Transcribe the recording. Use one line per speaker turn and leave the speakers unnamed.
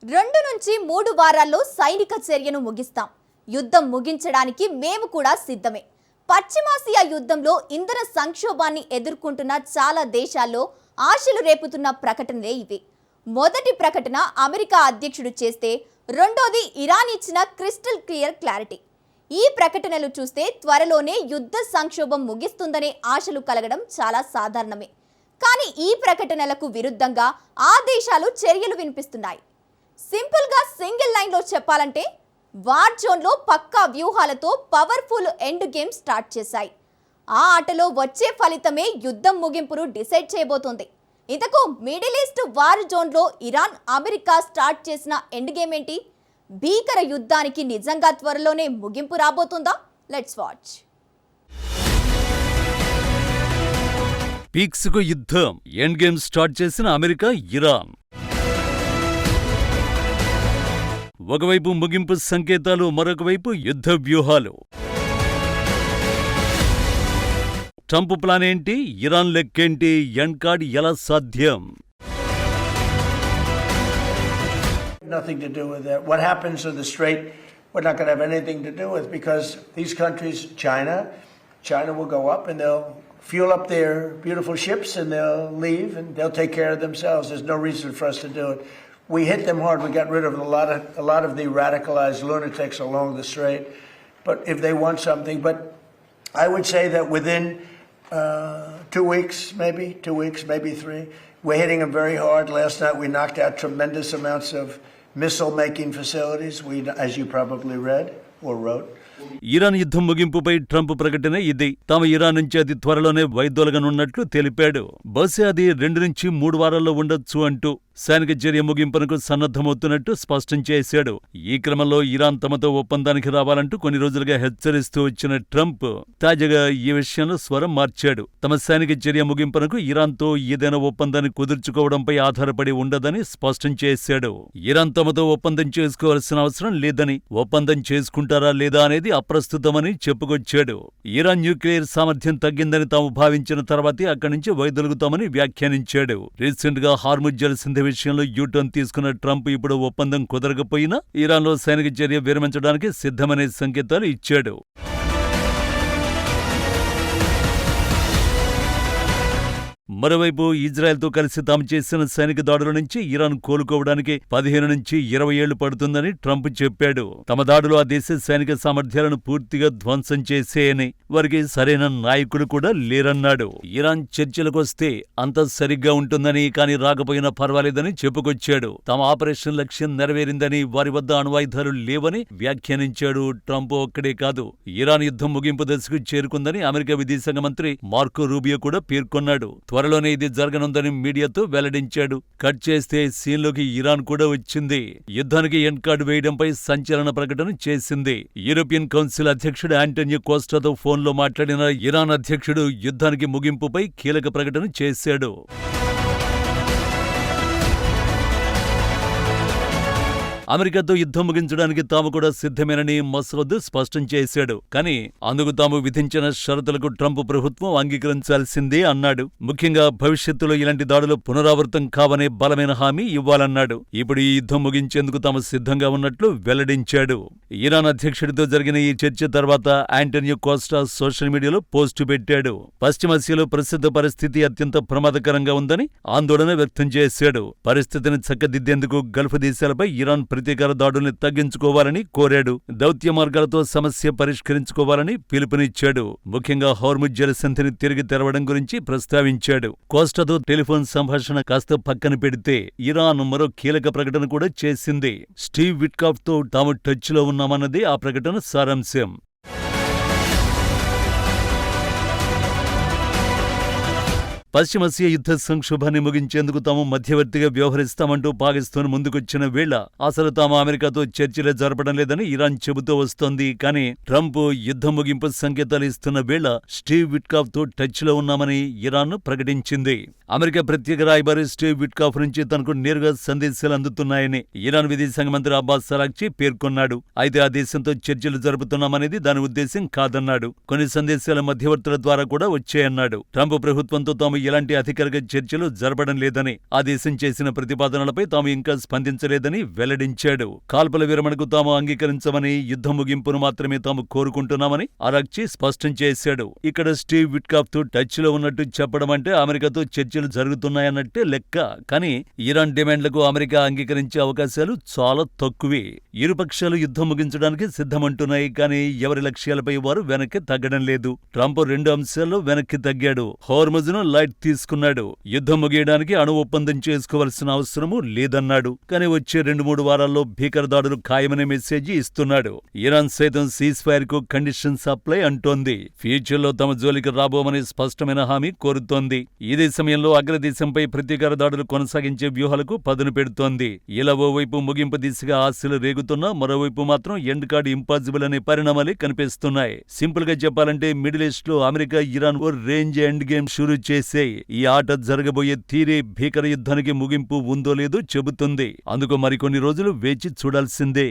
2-3 వారాల్లో సైనిక చర్యను ముగిస్తాం. యుద్ధం ముగించడానికి మేము కూడా సిద్ధమే. పశ్చిమాసియా యుద్ధంలో ఇంధన సంక్షోభాన్ని ఎదుర్కొంటున్న చాలా దేశాల్లో ఆశలు రేపుతున్న ప్రకటనలే ఇవి. మొదటి ప్రకటన అమెరికా అధ్యక్షుడు చేస్తే, రెండోది ఇరాన్ ఇచ్చిన క్రిస్టల్ క్లారిటీ. ఈ ప్రకటనలు చూస్తే త్వరలోనే యుద్ధ సంక్షోభం ముగిస్తుందనే ఆశలు కలగడం చాలా సాధారణమే. కానీ ఈ ప్రకటనలకు విరుద్ధంగా ఆ దేశాలు చర్యలు వినిపిస్తున్నాయి. సింపుల్ గా సింగిల్ లైన్ లో చెప్పాలంటే, వార్ జోన్ లో పక్కా వ్యూహాలతో పవర్ఫుల్ ఎండ్ గేమ్ స్టార్ట్ చేశాయి. ఆ ఆటలో వచ్చే ఫలితమే యుద్ధం ముగింపును డిసైడ్ చేయబోతోంది. ఇంతకు మిడిల్ ఈస్ట్ వార్ జోన్ లో ఇరాన్, అమెరికా స్టార్ట్ చేసిన ఎండ్ గేమ్ ఏంటి? భీకర యుద్ధానికి నిజంగా త్వరలోనే ముగింపు రాబోతుందా? Let's watch.
పీక్స్ కు యుద్ధం, ఎండ్ గేమ్ స్టార్ట్ చేసిన అమెరికా, ఇరాన్. ఒకవైపు ముగింపు సంకేతాలు, మరొక వైపు యుద్ధ వ్యూహాలు. ట్రంప్ ప్లాన్ ఏంటి? ఇరాన్ లెక్కేంటి? ఎండ్ కార్డ్ ఎలా సాధ్యం?
Nothing to do with that. What happens in the Strait, we're not going to have anything to do with, because these countries, China will go up and they'll fuel up their beautiful ships and they'll leave and they'll take care of themselves. There's no reason for us to do it. We hit them hard. We got rid of a lot of the radicalized lunatics along the Strait. But if they want something, but I would say that within 2 weeks, maybe 3, we're hitting them very hard. Last night we knocked out tremendous amounts of missile-making facilities. As you probably read or wrote.
Iran యుద్ధం ముగింపుపై Trump ప్రకటన ఇది. తాము Iran నుంచి అతి త్వరలోనే వైదొలగనున్నట్లు తెలిపాడు. బహుశా అది 2-3 వారాల్లో ఉండొచ్చు అంటూ సైనిక చర్య ముగింపునకు సన్నద్ధమవుతున్నట్టు స్పష్టం చేశాడు. ఈ క్రమంలో ఇరాన్ తమతో ఒప్పందానికి రావాలంటూ కొన్ని రోజులుగా హెచ్చరిస్తూ వచ్చిన ట్రంప్ తాజాగా ఈ విషయంలో స్వరం మార్చాడు. తమ సైనిక చర్య ముగింపునకు ఇరాన్తో ఏదైనా ఒప్పందాన్ని కుదుర్చుకోవడంపై ఆధారపడి ఉండదని స్పష్టం చేశాడు. ఇరాన్ తమతో ఒప్పందం చేసుకోవాల్సిన అవసరం లేదని, ఒప్పందం చేసుకుంటారా లేదా అనేది అప్రస్తుతమని చెప్పుకొచ్చాడు. ఇరాన్ న్యూక్లియర్ సామర్థ్యం తగ్గిందని తాము భావించిన తర్వాతే అక్కడి నుంచి వైదొలుగుతామని వ్యాఖ్యానించాడు. రీసెంట్ గా హార్ముజ్ జలసంధి విషయంలో యూటర్న్ తీసుకున్న ట్రంప్ ఇప్పుడు ఒప్పందం కుదరకపోయినా ఇరాన్లో సైనిక చర్య విరమించడానికి సిద్ధమనే సంకేతాలు ఇచ్చాడు. మరోవైపు ఇజ్రాయెల్తో కలిసి తాము చేసిన సైనిక దాడుల నుంచి ఇరాన్ కోలుకోవడానికి 15 నుంచి 20 ఏళ్లు పడుతుందని ట్రంప్ చెప్పాడు. తమ దాడులు ఆ దేశ సైనిక సామర్థ్యాలను పూర్తిగా ధ్వంసం చేసేయని, వారికి సరైన నాయకుడు కూడా లేరన్నాడు. ఇరాన్ చర్చలకొస్తే అంతా సరిగ్గా ఉంటుందని, కానీ రాకపోయినా పర్వాలేదని చెప్పుకొచ్చాడు. తమ ఆపరేషన్ లక్ష్యం నెరవేరిందని, వారి వద్ద అణ్వాయుధాలు లేవని వ్యాఖ్యానించాడు. ట్రంప్ ఒక్కడే కాదు, ఇరాన్ యుద్ధం ముగింపు దశకు చేరుకుందని అమెరికా విదేశాంగ మంత్రి మార్కో రూబియో కూడా పేర్కొన్నాడు. త్వరలోనే ఇది జరగనుందని మీడియాతో వెల్లడించాడు. కట్ చేస్తే సీన్లోకి ఇరాన్ కూడా వచ్చింది. యుద్ధానికి ఎండ్ కార్డు వేయడంపై సంచలన ప్రకటన చేసింది. యూరోపియన్ కౌన్సిల్ అధ్యక్షుడు ఆంటోనియో కోస్టాతో ఫోన్లో మాట్లాడిన ఇరాన్ అధ్యక్షుడు యుద్ధానికి ముగింపుపై కీలక ప్రకటన చేశాడు. అమెరికాతో యుద్ధం ముగించడానికి తాము కూడా సిద్ధమేనని మసూద్ స్పష్టం చేశాడు. కానీ అందుకు తాము విధించిన షరతులకు ట్రంప్ ప్రభుత్వం అంగీకరించాల్సిందే అన్నాడు. ముఖ్యంగా భవిష్యత్తులో ఇలాంటి దాడులు పునరావృతం కావనే బలమైన హామీ ఇవ్వాలన్నాడు. ఇప్పుడు ఈ యుద్ధం ముగించేందుకు తాము సిద్ధంగా ఉన్నట్లు వెల్లడించాడు. ఇరాన్ అధ్యక్షుడితో జరిగిన ఈ చర్చ తర్వాత ఆంటోనియో కోస్టా సోషల్ మీడియాలో పోస్టు పెట్టాడు. పశ్చిమాసియాలో ప్రస్తుత పరిస్థితి అత్యంత ప్రమాదకరంగా ఉందని ఆందోళన వ్యక్తం చేశాడు. పరిస్థితిని చక్కదిద్దేందుకు గల్ఫ్ దేశాలపై ఇరాన్ ప్రతీకార దాడుల్ని తగ్గించుకోవాలని కోరాడు. దౌత్య మార్గాలతో సమస్య పరిష్కరించుకోవాలని పిలుపునిచ్చాడు. ముఖ్యంగా హార్ముజ్ జలసంధిని తిరిగి తెరవడం గురించి ప్రస్తావించాడు. కోస్టాతో టెలిఫోన్ సంభాషణ కాస్త పక్కన పెడితే ఇరాన్ మరో కీలక ప్రకటన కూడా చేసింది. స్టీవ్ విట్కాఫ్ తో తాము టచ్ లో ఉన్నామన్నదే ఆ ప్రకటన సారాంశం. పశ్చిమాసియా యుద్ధ సంక్షోభాన్ని ముగించేందుకు తాము మధ్యవర్తిగా వ్యవహరిస్తామంటూ పాకిస్తాన్ ముందుకొచ్చిన వేళ అసలు తాము అమెరికాతో చర్చలే జరపడం లేదని ఇరాన్ చెబుతూ వస్తోంది. కానీ ట్రంప్ యుద్ధం ముగింపు సంకేతాలు ఇస్తున్న వేళ స్టీవ్ విట్కాఫ్ తో టచ్ లో ఉన్నామని ఇరాన్ ప్రకటించింది. అమెరికా ప్రత్యేక రాయబారి స్టీవ్ విట్కాఫ్ నుంచి తనకు నేరుగా సందేశాలు అందుతున్నాయని ఇరాన్ విదేశాంగ మంత్రి అబ్బాస్ అరాగ్చి పేర్కొన్నాడు. అయితే ఆ దేశంతో చర్చలు జరుపుతున్నామనేది దాని ఉద్దేశం కాదన్నాడు. కొన్ని సందేశాల మధ్యవర్తుల ద్వారా కూడా వచ్చాయన్నాడు. ట్రంప్ ప్రభుత్వంతో తాము ఎలాంటి అధికారిక చర్చలు జరపడం లేదని, ఆ దేశం చేసిన ప్రతిపాదనలపై తాము ఇంకా స్పందించలేదని వెల్లడించాడు. కాల్పుల విరమణకు తాము అంగీకరించమని, యుద్ధ ముగింపును మాత్రమే తాము కోరుకుంటున్నామని అరాక్చి స్పష్టం చేశాడు. ఇక్కడ స్టీవ్ విట్కాఫ్ తో టచ్ లో ఉన్నట్టు చెప్పడం అంటే అమెరికాతో చర్చలు జరుగుతున్నాయన్నట్టే లెక్క. కానీ ఇరాన్ డిమాండ్లకు అమెరికా అంగీకరించే అవకాశాలు చాలా తక్కువే. ఇరుపక్షాలు యుద్ధం ముగించడానికి సిద్ధమంటున్నాయి, కానీ ఎవరి లక్ష్యాలపై వారు వెనక్కి తగ్గడం లేదు. ట్రంప్ 2 అంశాల్లో వెనక్కి తగ్గాడు. హోర్ముజ్ను లైట్ తీసుకున్నాడు. యుద్ధం ముగియడానికి అణు ఒప్పందం చేసుకోవాల్సిన అవసరమూ లేదన్నాడు. కానీ వచ్చే 2-3 వారాల్లో భీకర దాడులు ఖాయమనే మెసేజ్ ఇస్తున్నాడు. ఇరాన్ సైతం సీజ్ ఫైర్ కు కండిషన్స్ అప్లై అంటోంది. ఫ్యూచర్ లో తమ జోలికి రాబోమని స్పష్టమైన హామీ కోరుతోంది. ఇదే సమయంలో అగ్రదేశంపై ప్రతీకార దాడులు కొనసాగించే వ్యూహాలకు పదును పెడుతోంది. ఇలా ఓవైపు ముగింపు దిశగా ఆశలు రేగుతున్నా, మరోవైపు మాత్రం ఎండ్ కార్డ్ ఇంపాసిబుల్ అనే పరిణామాలే కనిపిస్తున్నాయి. సింపుల్ గా చెప్పాలంటే మిడిల్ ఈస్ట్ లో అమెరికా, ఇరాన్ ఓ రేంజ్ ఎండ్ గేమ్ షురూ చేసేయ్. ఈ ఆట జరగబోయే తీరే భీకర యుద్ధానికి ముగింపు ఉందో లేదో చెబుతుంది. అందుకు మరికొన్ని రోజులు వేచి చూడాల్సిందే.